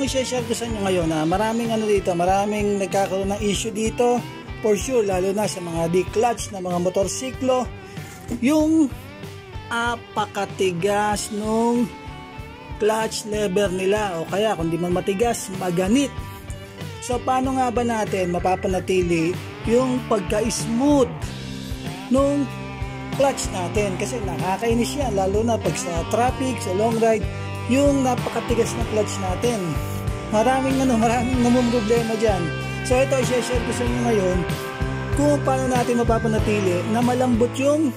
yung i-share ko sa inyo ngayon na maraming maraming nagkakaroon ng issue dito for sure, lalo na sa mga di-clutch na mga motorsiklo, yung apakatigas nung clutch lever nila, o kaya kung di man matigas, maganit. So paano nga ba natin mapapanatili yung pagka-smooth nung clutch natin? Kasi nakakainis yan, lalo na pag sa traffic, sa long ride, yung napakatigas na clutch natin. Maraming namumroblema dyan. So ito, i-share ko sa inyo ngayon kung paano natin mapapanatili na malambot yung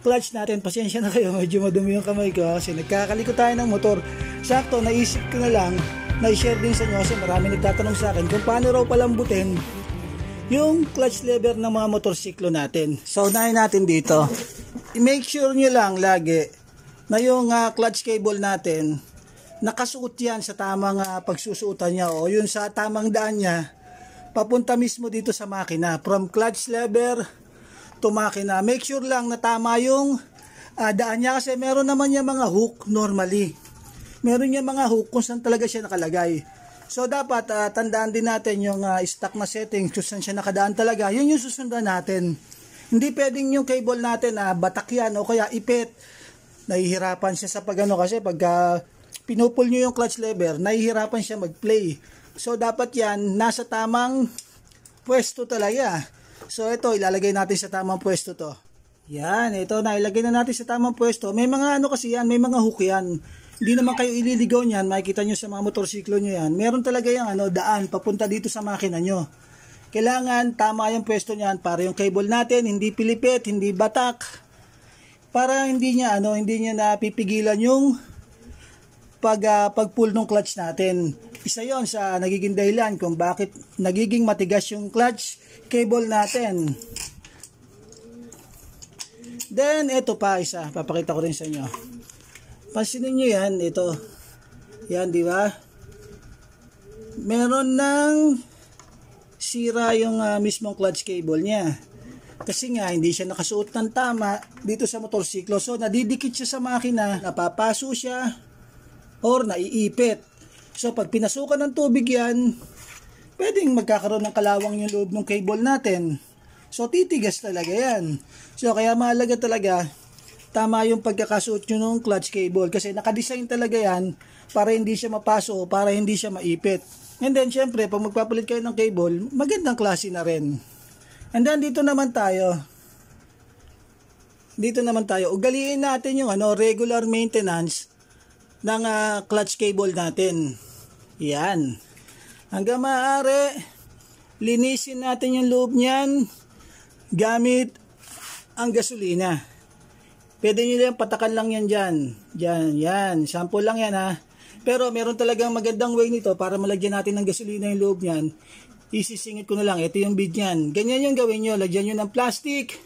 clutch natin. Pasensya na kayo, medyo madumi yung kamay ko kasi nagkakalikot tayo ng motor. Sakto, naisip ko na lang na i-share din sa inyo kasi marami nagtatanong sa akin kung paano raw palambutin yung clutch lever ng mga motorsiklo natin. So unahin natin dito, i-make sure nyo lang lagi na yung clutch cable natin nakasuot yan sa tamang pagsusuotan niya, o yun sa tamang daan niya papunta mismo dito sa makina, from clutch lever to makina. Make sure lang na tama yung daan niya, kasi meron naman niya mga hook normally. Meron niya mga hook kung saan talaga siya nakalagay. So dapat tandaan din natin yung stock na setting kung saan siya nakadaan talaga. Yun yung susundan natin. Hindi pwedeng yung cable natin batak yan o kaya ipit. Nahihirapan siya sa pagano, kasi pagka pinupul nyo yung clutch lever, nahihirapan siya mag-play. So dapat yan nasa tamang pwesto talaga. So ito, ilalagay natin sa tamang pwesto to. Yan, ito na, ilagay na natin sa tamang pwesto. May mga kasi yan, may mga hook yan. Hindi naman kayo ililigaw niyan, makikita nyo sa mga motorsiklo nyo yan. Meron talaga yung daan papunta dito sa makina nyo. Kailangan tama yung pwesto niyan para yung cable natin hindi pilipit, hindi batak. Para hindi niya napipigilan yung pag-pull ng clutch natin. Isa yon sa nagiging dahilan kung bakit nagiging matigas yung clutch cable natin. Then ito pa isa, papakita ko rin sa inyo. Pansinin niyo yan, ito. Yan, di ba? Meron ng sira yung mismong clutch cable niya. Kasi nga hindi siya nakasuot ng tama dito sa motorsiklo. So nadidikit siya sa makina, napapaso siya or naiipit. So pag pinasukan ng tubig yan, pwedeng magkakaroon ng kalawang yung loob ng cable natin. So titigas talaga yan. So kaya mahalaga talaga tama yung pagkakasuot nyo ng clutch cable, kasi nakadesign talaga yan para hindi siya mapaso, para hindi siya maipit. And then syempre pag magpapalit kayo ng cable, magandang klase na rin. And then dito naman tayo, ugaliin natin yung regular maintenance ng clutch cable natin. Yan. Hanggang maaari, linisin natin yung loob niyan gamit ang gasolina. Pwede nyo lang patakan lang yan dyan. Yan. Sample lang yan ha. Pero meron talagang magandang way nito para malagyan natin ng gasolina yung loob niyan. Isisingit ko na lang, ito yung bid niyan. Ganyan yung gawin nyo, lagyan nyo ng plastic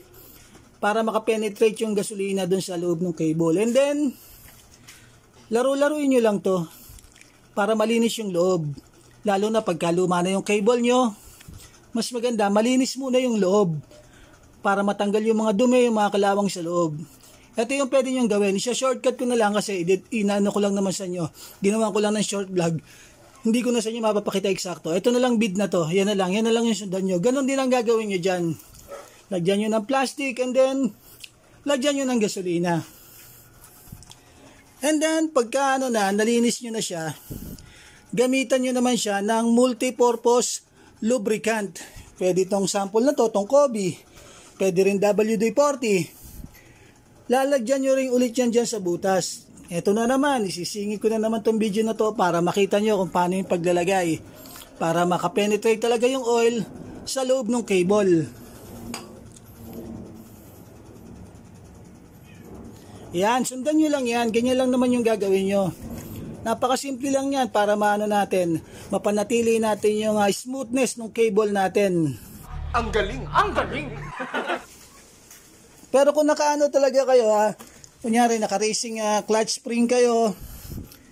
para makapenetrate yung gasolina dun sa loob ng cable. And then, laro-laruin nyo lang to para malinis yung loob. Lalo na pagka luma na yung cable nyo, mas maganda, malinis muna yung loob para matanggal yung mga dumi, yung mga kalawang sa loob. Ito yung pwede nyo gawin. Isa-shortcut ko na lang kasi inaano ko lang naman sa inyo. Ginawa ko lang ng short vlog. Hindi ko na sa inyo mapapakita eksakto. Ito na lang bid na to. Yan na lang yung sundan nyo. Ganon din ang gagawin nyo dyan. Lagyan nyo ng plastic and then lagyan nyo ng gasolina. And then pagka nalinis nyo na siya, gamitan nyo naman siya ng multi-purpose lubricant. Pwede itong sample na to, itong Kobe. Pwede rin WD-40. Lalagyan nyo rin ulit yan dyan sa butas. Ito na naman, isisingit ko na naman tong video na to para makita nyo kung paano yung paglalagay. Para makapenetrate talaga yung oil sa loob ng cable. Yan, sundan nyo lang yan. Ganyan lang naman yung gagawin nyo. Napakasimple lang yan para mapanatili natin yung smoothness ng cable natin. Ang galing! Pero kung nakaano talaga kayo kunyari naka-racing clutch spring kayo,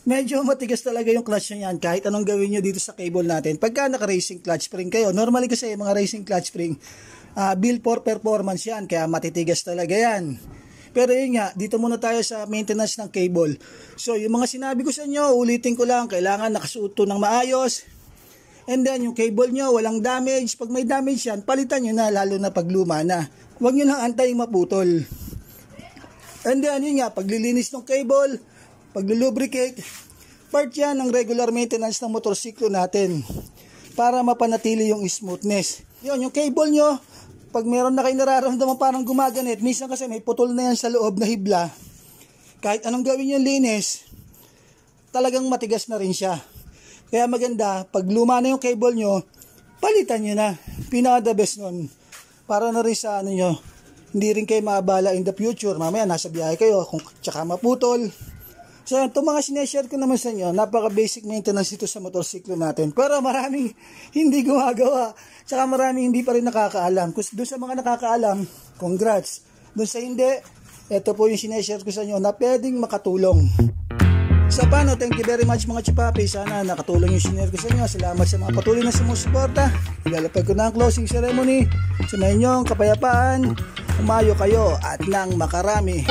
medyo matigas talaga yung clutch nyo yan kahit anong gawin nyo dito sa cable natin. Pagka naka-racing clutch spring kayo, normally kasi mga racing clutch spring, built for performance yan, kaya matitigas talaga yan. Pero yun nga, dito muna tayo sa maintenance ng cable. So yung mga sinabi ko sa inyo, ulitin ko lang, kailangan nakasuot to ng maayos. And then yung cable nyo, walang damage. Pag may damage yan, palitan nyo na, lalo na pag luma na. Huwag nyo lang antayin maputol. And then yun nga, paglilinis ng cable, paglulubricate, part yan ng regular maintenance ng motorsiklo natin para mapanatili yung smoothness. Yun, yung cable nyo, pag meron na kayo nararamdaman parang gumaganit, minsan kasi may putol na yan sa loob na hibla, kahit anong gawin yung linis, talagang matigas na rin siya. Kaya maganda, pag luma na yung cable nyo, palitan nyo na. Pinaka the best nun. Para na rin sa ano nyo, hindi rin kayo maabala in the future. Mamaya nasa biyahe kayo, kung tsaka maputol. So itong mga sineshare ko naman sa inyo, napaka basic maintenance ito sa motorsiklo natin. Pero maraming hindi gumagawa. Tsaka maraming hindi pa rin nakakaalam. Doon sa mga nakakaalam, congrats. Doon sa hindi, ito po yung sineshare ko sa inyo na pwedeng makatulong. Sa paano, thank you very much mga chupapi. Sana nakatulong yung sineshare ko sa inyo. Salamat sa mga patuloy na sumusuporta. Ilalapag ko na ang closing ceremony. Sumayin nyo ang kapayapaan. Umayo kayo at nang makarami.